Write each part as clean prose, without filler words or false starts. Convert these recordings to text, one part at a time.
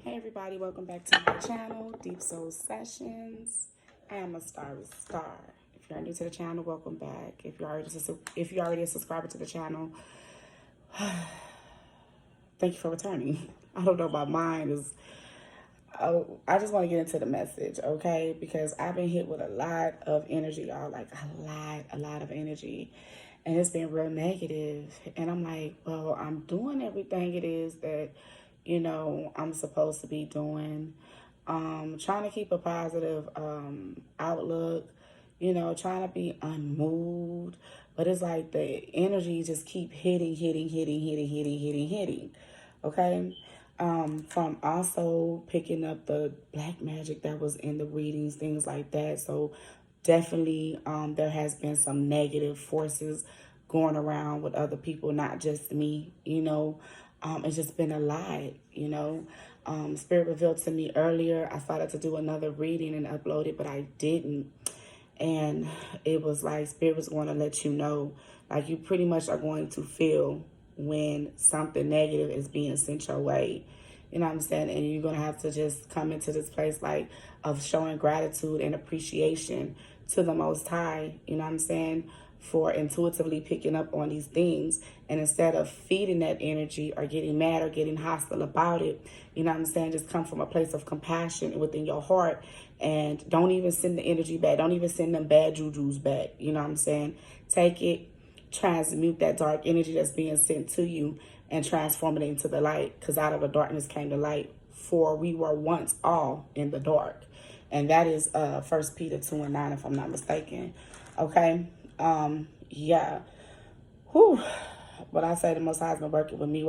Hey everybody, welcome back to my channel, Deep Soul Sessions. I am a star with star. If you're new to the channel, welcome back. If you're already a subscriber to the channel, thank you for returning. I don't know, my mind is. Oh, I just want to get into the message, okay? Because I've been hit with a lot of energy, y'all. Like a lot of energy, and it's been real negative. And I'm like, well, I'm doing everything it is that I'm supposed to be doing. Trying to keep a positive outlook, trying to be unmoved. But it's like the energy just keep hitting. Okay. From also picking up the black magic that was in the readings, things like that. So definitely there has been some negative forces going around with other people, not just me, it's just been a lot, Spirit revealed to me earlier. I started to do another reading and upload it, but I didn't. And it was like Spirit was going to let you know, like you pretty much are going to feel when something negative is being sent your way. You know what I'm saying? And you're going to have to just come into this place like of showing gratitude and appreciation to the Most High. You know what I'm saying? For intuitively picking up on these things. And instead of feeding that energy or getting mad or getting hostile about it, you know what I'm saying? Just come from a place of compassion within your heart and don't even send the energy back. Don't even send them bad jujus back. You know what I'm saying? Take it, transmute that dark energy that's being sent to you and transform it into the light. Because out of the darkness came the light. For we were once all in the dark. And that is 1 Peter 2:9, if I'm not mistaken. Okay. Yeah. Whew. But I say the Most High has been working with me.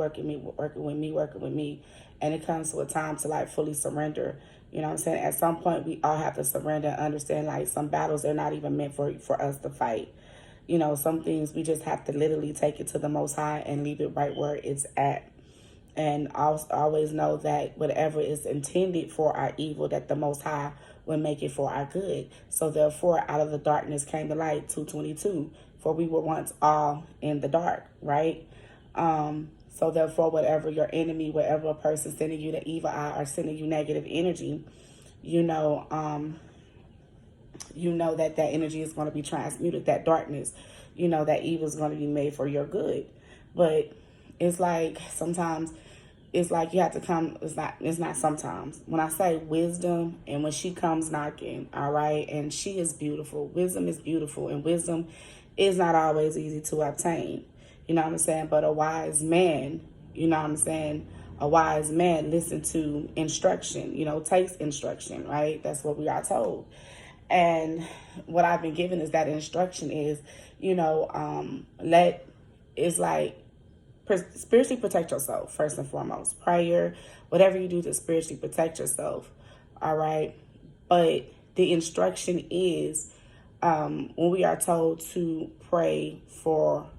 And it comes to a time to like fully surrender. You know what I'm saying? At some point, we all have to surrender and understand like some battles, they're not even meant for us to fight. Some things we just have to literally take it to the Most High and leave it right where it's at. And always know that whatever is intended for our evil, that the Most High will make it for our good. So therefore, out of the darkness came the light, 2:22. For we were once all in the dark, right? So therefore, whatever your enemy, whatever a person sending you the evil eye or sending you negative energy, that energy is going to be transmuted, that darkness, that evil is going to be made for your good. But it's like sometimes it's like you have to come. It's not sometimes. When I say wisdom and when she comes knocking, all right, and she is beautiful. Wisdom is beautiful, and wisdom is not always easy to obtain. You know what I'm saying? But a wise man, a wise man listens to instruction, takes instruction, right? That's what we are told. And what I've been given is that instruction is, spiritually protect yourself first and foremost. Prayer, whatever you do to spiritually protect yourself, all right? But the instruction is when we are told to pray for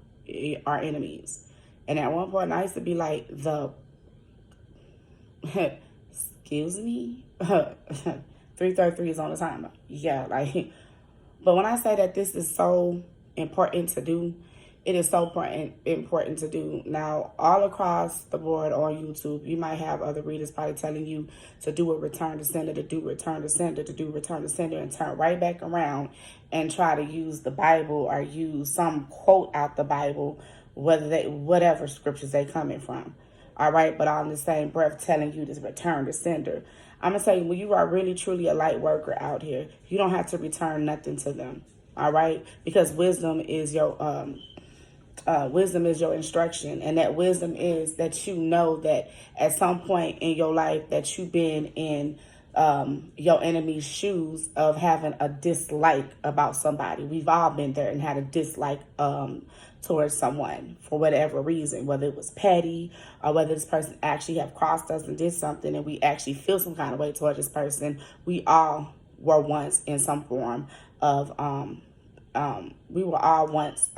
our enemies. And at one point I used to be like, excuse me? 3:33 is on the timer. Yeah, like, but when I say that this is so important to do, it is so important to do. Now, all across the board on YouTube, you might have other readers probably telling you to do a return to sender, to do return to sender, to do return to sender, and turn right back around and try to use the Bible or use some quote out the Bible, whatever scriptures they coming from. All right, but on the same breath telling you to return to sender. I'm going to say, when you are really, truly a light worker out here, you don't have to return nothing to them. All right, because wisdom is your instruction, and that wisdom is that that at some point in your life that you've been in your enemy's shoes of having a dislike about somebody. We've all been there and had a dislike towards someone for whatever reason, whether it was petty or whether this person actually have crossed us and did something and we actually feel some kind of way towards this person. We all were once in some form of we were all once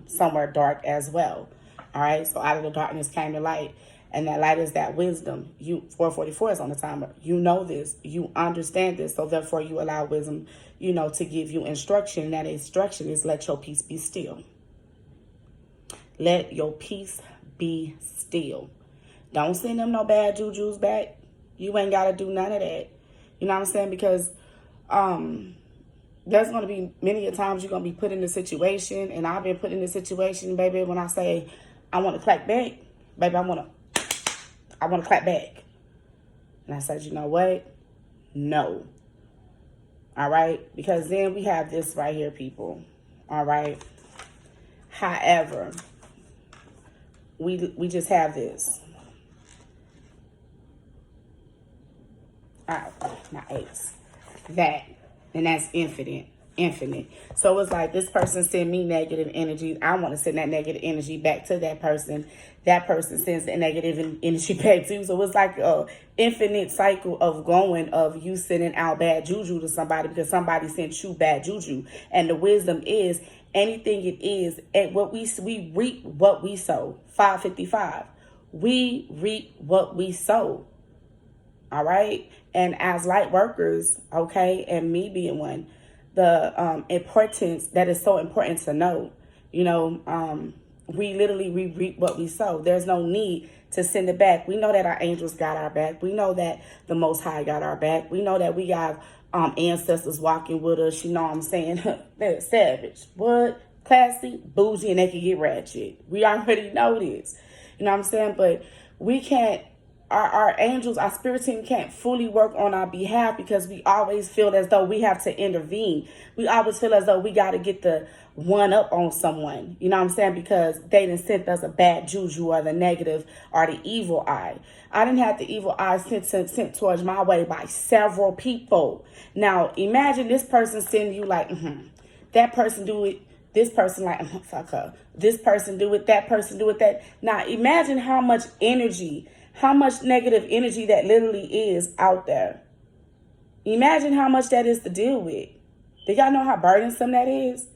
somewhere dark as well. All right, so out of the darkness came the light, and that light is that wisdom. 4:44 is on the timer. You know this, you understand this, so therefore you allow wisdom, to give you instruction. And that instruction is let your peace be still. Let your peace be still. Don't send them no bad jujus back. You ain't got to do none of that. You know what I'm saying? Because there's going to be many a times you're going to be put in a situation, and I've been put in a situation, baby, when I say I want to clap back, baby, I want to clap back. And I said, you know what? No. All right? Because then we have this right here, people. All right? However, we just have this. All right, my ace. That. And that's infinite. So it's like this person send me negative energy. I want to send that negative energy back to that person. That person sends the negative energy back to you. So it's like a infinite cycle of going of you sending out bad juju to somebody because somebody sent you bad juju. And the wisdom is anything it is, and what we reap what we sow. 555. We reap what we sow. All right. And as light workers, okay, and me being one, the importance that is so important to know, we reap what we sow. There's no need to send it back. We know that our angels got our back. We know that the Most High got our back. We know that we have ancestors walking with us. You know what I'm saying? They're savage. What? Classy, bougie, and they can get ratchet. We already know this. You know what I'm saying? But we can't. Our angels, our spirit team can't fully work on our behalf because we always feel as though we have to intervene. We always feel as though we got to get the one up on someone. You know what I'm saying? Because they done sent us a bad juju or the negative or the evil eye. I didn't have the evil eye sent towards my way by several people. Now, imagine this person sending you like, that person do it. This person like, fuck her. This person do it. That person do it. That. Now, imagine how much energy, how much negative energy that literally is out there. Imagine how much that is to deal with. Do y'all know how burdensome that is?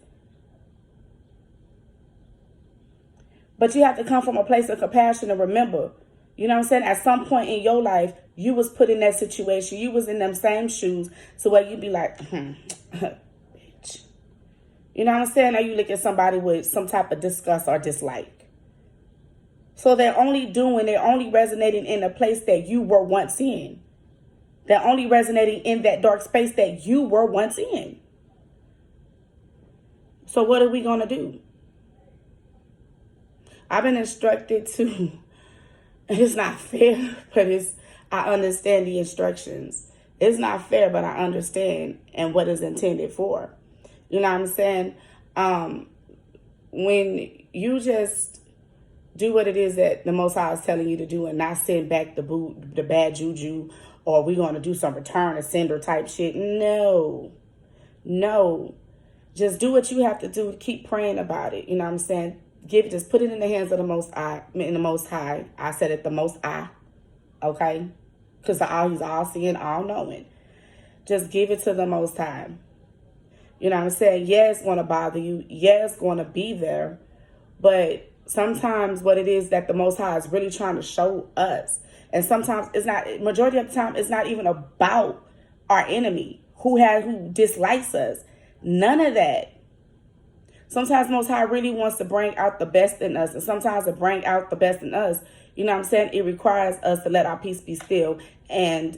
But you have to come from a place of compassion and remember, you know what I'm saying? At some point in your life, you was put in that situation. You was in them same shoes. So where you be like, bitch. You know what I'm saying? Or you look at somebody with some type of disgust or dislike. So they're only resonating in a place that you were once in. They're only resonating in that dark space that you were once in. So what are we going to do? I've been instructed to, it's not fair, but I understand the instructions. It's not fair, but I understand and what is intended for. You know what I'm saying? When you just do what it is that the Most High is telling you to do and not send back the bad juju, or we're going to do some return to sender type shit. No. Just do what you have to do. Keep praying about it. You know what I'm saying? Just put it in the hands of the Most High. I said it, the Most High. Okay? Because he's all seeing, all knowing. Just give it to the Most High. You know what I'm saying? Yeah, it's going to bother you. Yeah, it's going to be there. But sometimes what it is that the Most High is really trying to show us. And sometimes it's not, majority of the time, it's not even about our enemy who dislikes us. None of that. Sometimes Most High really wants to bring out the best in us. And sometimes to bring out the best in us, you know what I'm saying? It requires us to let our peace be still and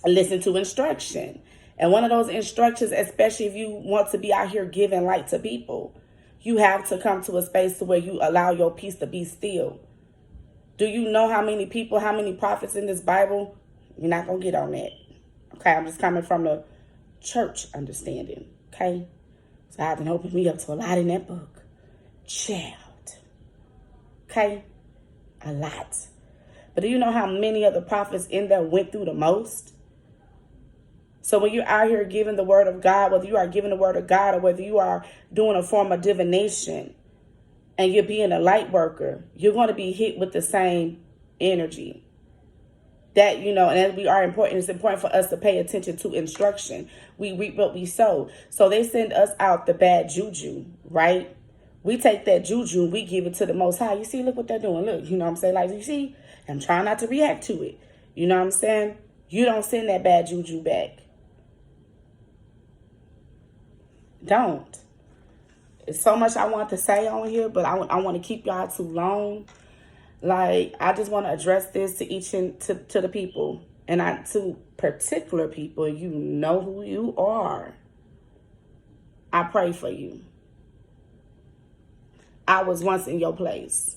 listen to instruction. And one of those instructions, especially if you want to be out here giving light to people, you have to come to a space to where you allow your peace to be still. Do you know how many people, how many prophets in this Bible? You're not going to get on that. Okay, I'm just coming from the church understanding. Okay, so I've been opening me up to a lot in that book. Child. Okay, a lot. But do you know how many of the prophets in there went through the most? So when you're out here giving the word of God, whether you are giving the word of God or whether you are doing a form of divination and you're being a light worker, you're going to be hit with the same energy. That, and as we are important, it's important for us to pay attention to instruction. We reap what we sow. So they send us out the bad juju, right? We take that juju and we give it to the Most High. You see, look what they're doing. Look, you know what I'm saying? Like, you see, I'm trying not to react to it. You know what I'm saying? You don't send that bad juju back. Don't. It's so much I want to say on here, but I want to keep y'all too long. Like, I just want to address this to each and to the people, and to particular people. You know who you are. I pray for you. I was once in your place.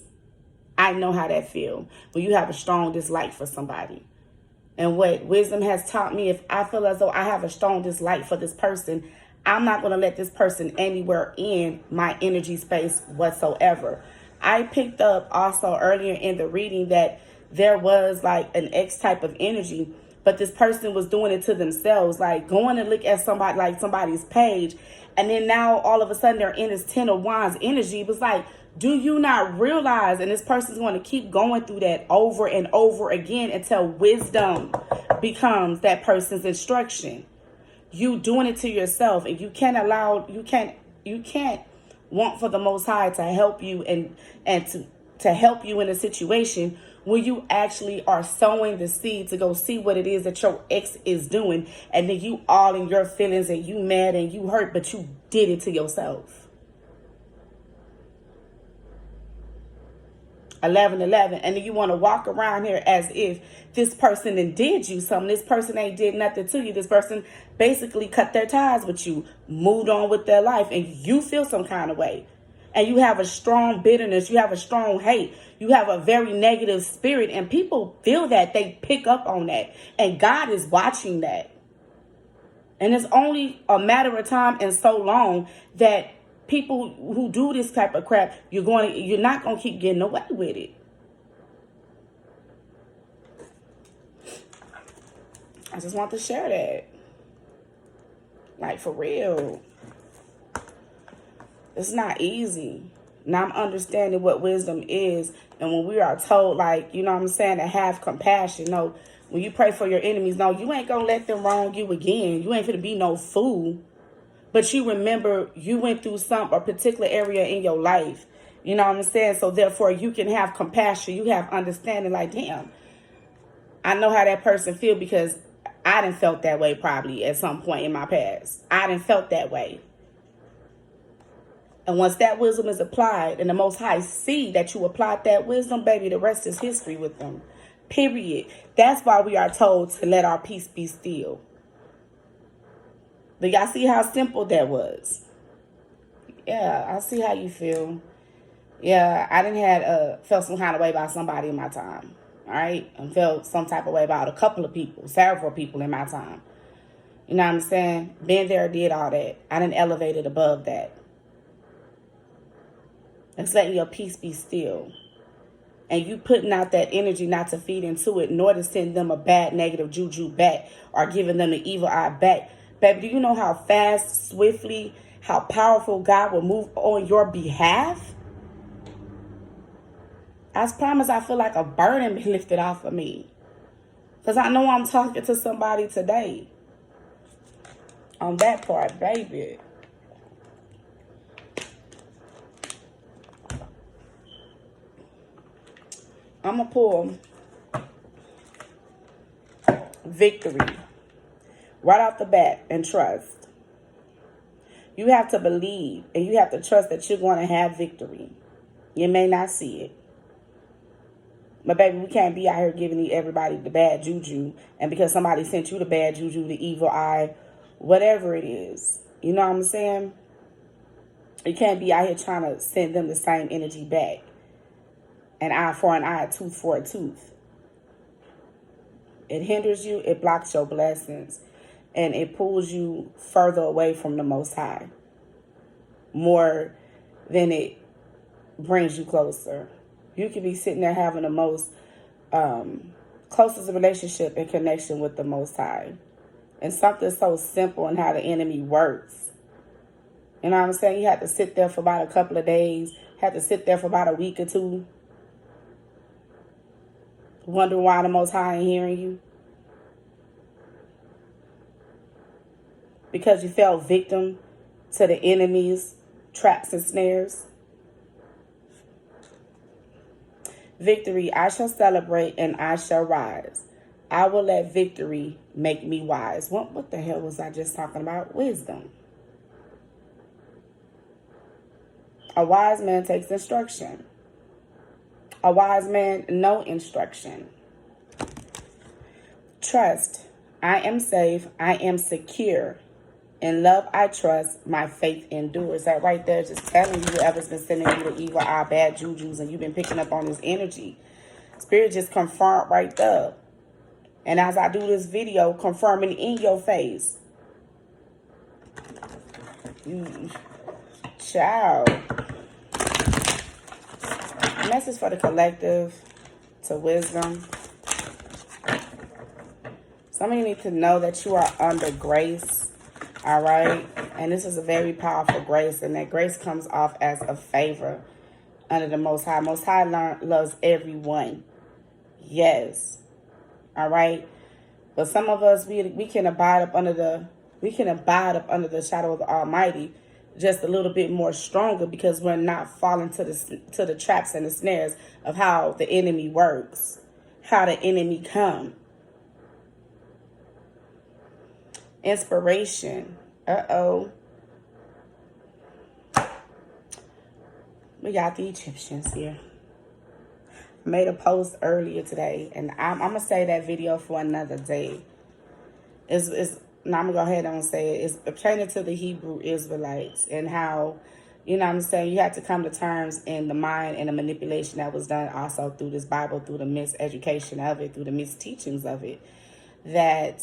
I know how that feels when you have a strong dislike for somebody. And what wisdom has taught me, if I feel as though I have a strong dislike for this person, I'm not going to let this person anywhere in my energy space whatsoever. I picked up also earlier in the reading that there was like an X type of energy, but this person was doing it to themselves, like going to look at somebody, like somebody's page, and then now all of a sudden they're in this Ten of Wands energy. It was like, do you not realize? And this person's going to keep going through that over and over again until wisdom becomes that person's instruction. You doing it to yourself, and you can't want for the Most High to help you and to help you in a situation where you actually are sowing the seed to go see what it is that your ex is doing, and then you all in your feelings and you mad and you hurt, but you did it to yourself. 11:11, and then you want to walk around here as if this person then did you something. This person ain't did nothing to you. This person basically cut their ties with you, moved on with their life, and you feel some kind of way. And you have a strong bitterness, you have a strong hate, you have a very negative spirit, and people feel that, they pick up on that, and God is watching that. And it's only a matter of time and so long that people who do this type of crap, you're not going to keep getting away with it. I just want to share that. Like, for real. It's not easy. Now I'm understanding what wisdom is. And when we are told, like, you know what I'm saying, to have compassion. No, when you pray for your enemies, no, you ain't going to let them wrong you again. You ain't finna be no fool. But you remember you went through a particular area in your life. You know what I'm saying? So therefore you can have compassion. You have understanding, like, damn, I know how that person feel, because I done felt that way probably at some point in my past. I done felt that way. And once that wisdom is applied and the Most High see that you applied that wisdom, baby, the rest is history with them. Period. That's why we are told to let our peace be still. Do y'all see how simple that was? Yeah, I see how you feel. Yeah, I didn't felt some kind of way about somebody in my time. All right? And felt some type of way about a couple of people, several people in my time. You know what I'm saying? Been there, did all that. I didn't elevate it above that. It's letting your peace be still. And you putting out that energy not to feed into it, nor to send them a bad negative juju back or giving them the evil eye back. Baby, do you know how fast, swiftly, how powerful God will move on your behalf? I promise I feel like a burden be lifted off of me. Because I know I'm talking to somebody today. On that part, baby. I'm going to pull victory right off the bat and trust. You have to believe and you have to trust that you're going to have victory. You may not see it. But baby, we can't be out here giving everybody the bad juju. And because somebody sent you the bad juju, the evil eye, whatever it is. You know what I'm saying? You can't be out here trying to send them the same energy back. An eye for an eye, a tooth for a tooth. It hinders you. It blocks your blessings. And it pulls you further away from the Most High. More than it brings you closer. You could be sitting there having the most closest relationship and connection with the Most High. And something so simple in how the enemy works. You know what I'm saying? You have to sit there for about a couple of days. Have to sit there for about a week or two. Wonder why the Most High ain't hearing you. Because you fell victim to the enemy's traps and snares. Victory, I shall celebrate and I shall rise. I will let victory make me wise. What the hell was I just talking about? Wisdom. A wise man takes instruction. A wise man, no instruction. Trust. I am safe. I am secure. In love, I trust. My faith endures. That right there just telling you whoever's been sending you the evil eye, bad jujus, and you've been picking up on this energy. Spirit just confirmed right there. And as I do this video, confirming in your face. Child. Message for the collective, to wisdom. Some of you need to know that you are under grace. All right. And this is a very powerful grace. And that grace comes off as a favor under the Most High. Most High loves everyone. Yes. All right. But some of us, we can abide up under the shadow of the Almighty just a little bit more stronger, because we're not falling to the traps and the snares of how the enemy works, how the enemy comes. Inspiration. We got the Egyptians here. I made a post earlier today, and I'm going to say that video for another day. Now I'm going to go ahead and say it. It's pertaining to the Hebrew Israelites and how, you know what I'm saying, you had to come to terms in the mind and the manipulation that was done also through this Bible, through the miseducation of it, through the misteachings of it, that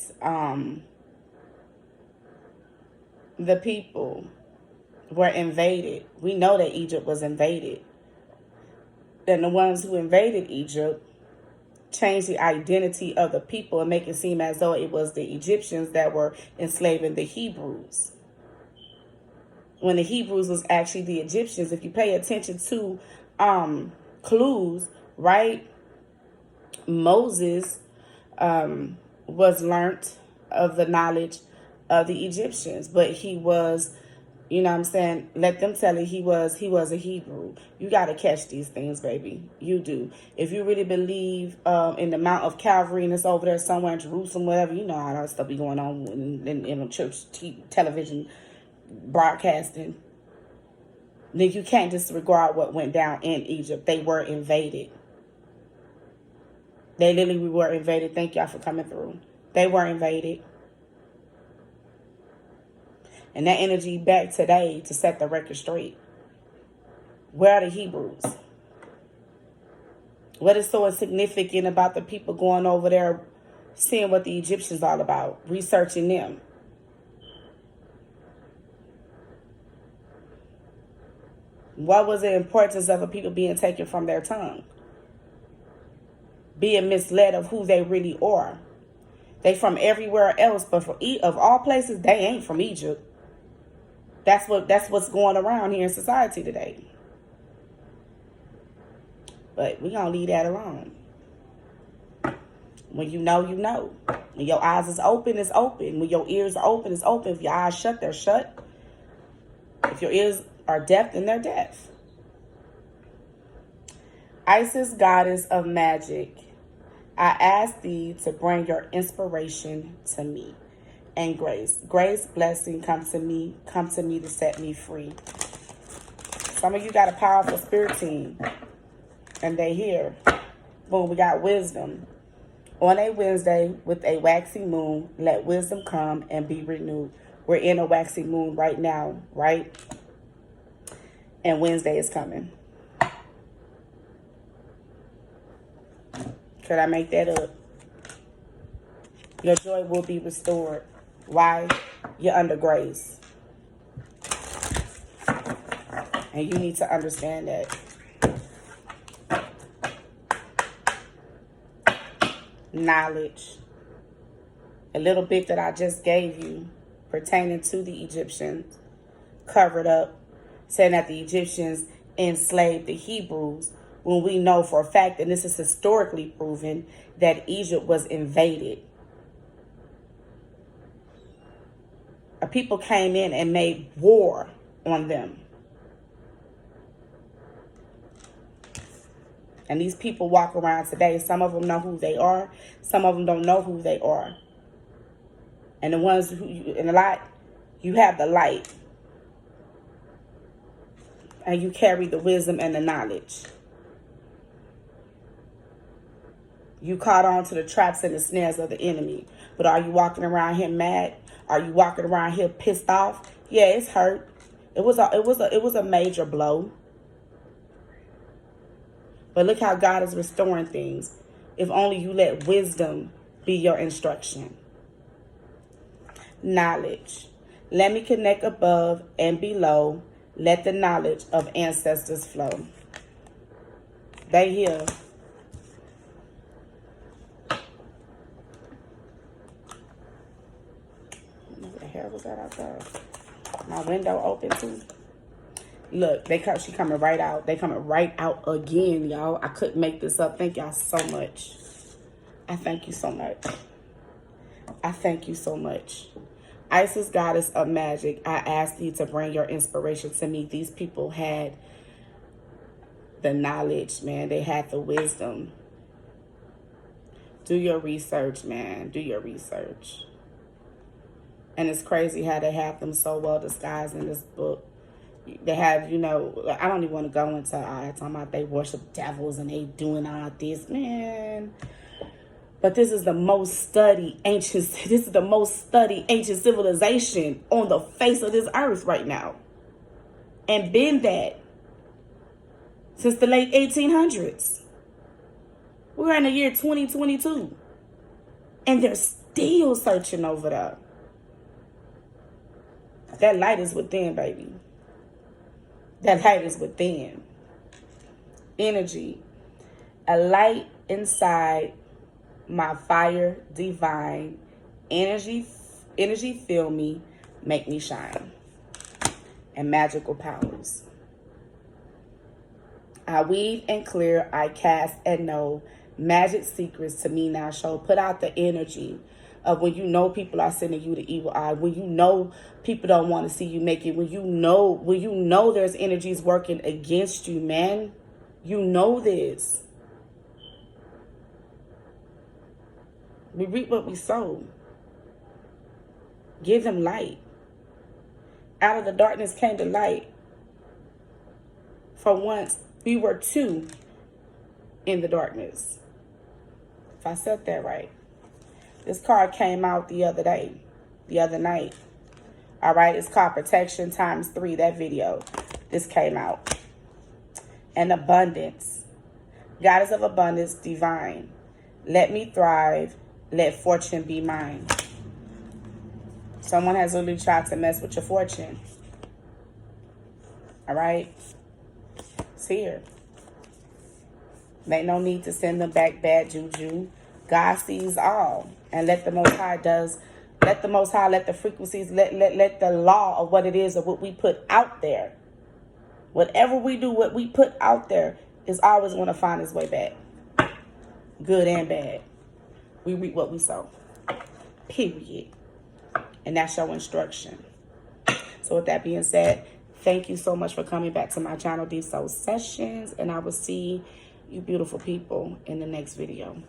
the people were invaded. We know that Egypt was invaded. And the ones who invaded Egypt changed the identity of the people and make it seem as though it was the Egyptians that were enslaving the Hebrews, when the Hebrews was actually the Egyptians. If you pay attention to clues, right? Moses was learnt of the knowledge of the Egyptians, but he was, you know what I'm saying, let them tell it, he was a Hebrew. You got to catch these things, baby. You do. If you really believe in the Mount of Calvary and it's over there somewhere in Jerusalem, whatever, you know how that stuff be going on in church television broadcasting, then you can't disregard what went down in Egypt. They were invaded. They literally were invaded. Thank y'all for coming through. They were invaded. And that energy back today to set the record straight. Where are the Hebrews? What is so significant about the people going over there, seeing what the Egyptians all about, researching them? What was the importance of a people being taken from their tongue? Being misled of who they really are. They from everywhere else, but of all places, they ain't from Egypt. That's what's going around here in society today. But we're going to leave that alone. When you know, you know. When your eyes is open, it's open. When your ears are open, it's open. If your eyes shut, they're shut. If your ears are deaf, then they're deaf. Isis, goddess of magic, I ask thee to bring your inspiration to me. And grace, blessing, come to me to set me free. Some of you got a powerful spirit team, and they here. Boom, we got wisdom. On a Wednesday with a waxy moon, let wisdom come and be renewed. We're in a waxy moon right now, right? And Wednesday is coming. Could I make that up? Your joy will be restored. Why? You're under grace. And you need to understand that. Knowledge. A little bit that I just gave you pertaining to the Egyptians, covered up, saying that the Egyptians enslaved the Hebrews, when we know for a fact, and this is historically proven, that Egypt was invaded. A people came in and made war on them. And these people walk around today. Some of them know who they are. Some of them don't know who they are. And the ones who, in a lot, you have the light. And you carry the wisdom and the knowledge. You caught on to the traps and the snares of the enemy. But are you walking around here mad? Are you walking around here pissed off? Yeah, it's hurt. It was a major blow. But look how God is restoring things. If only you let wisdom be your instruction. Knowledge. Let me connect above and below. Let the knowledge of ancestors flow. They here. What the hell was that outside? My window open too. Look, she coming right out. They coming right out again, y'all. I couldn't make this up. Thank y'all so much. I thank you so much. I thank you so much. Isis, goddess of magic, I ask you to bring your inspiration to me. These people had the knowledge, man. They had the wisdom. Do your research, man. Do your research. And it's crazy how they have them so well disguised in this book. They have, you know, I don't even want to go into all that talking about they worship devils and they doing all this, man. But this is the most studied ancient civilization on the face of this earth right now. And been that since the late 1800s. We're in the year 2022. And they're still searching over there. That light is within, baby. That light is within. Energy. A light inside my fire divine. Energy fill me. Make me shine. And magical powers. I weave and clear. I cast and know. Magic secrets to me now show. Put out the energy of when you know people are sending you the evil eye, when you know people don't want to see you make it, when you know there's energies working against you, man. You know this. We reap what we sow. Give them light. Out of the darkness came the light. For once, we were two in the darkness. If I said that right. This card came out the other night. All right, it's called Protection ×3, that video. This came out. And abundance. Goddess of abundance, divine. Let me thrive. Let fortune be mine. Someone has literally tried to mess with your fortune. All right? It's here. Ain't no need to send them back bad juju. God sees all. And let the Most High let the frequencies, let the law of what it is of what we put out there. Whatever we do, what we put out there is always going to find its way back. Good and bad. We reap what we sow. Period. And that's your instruction. So with that being said, thank you so much for coming back to my channel, Deep Soul Sessions. And I will see you beautiful people in the next video.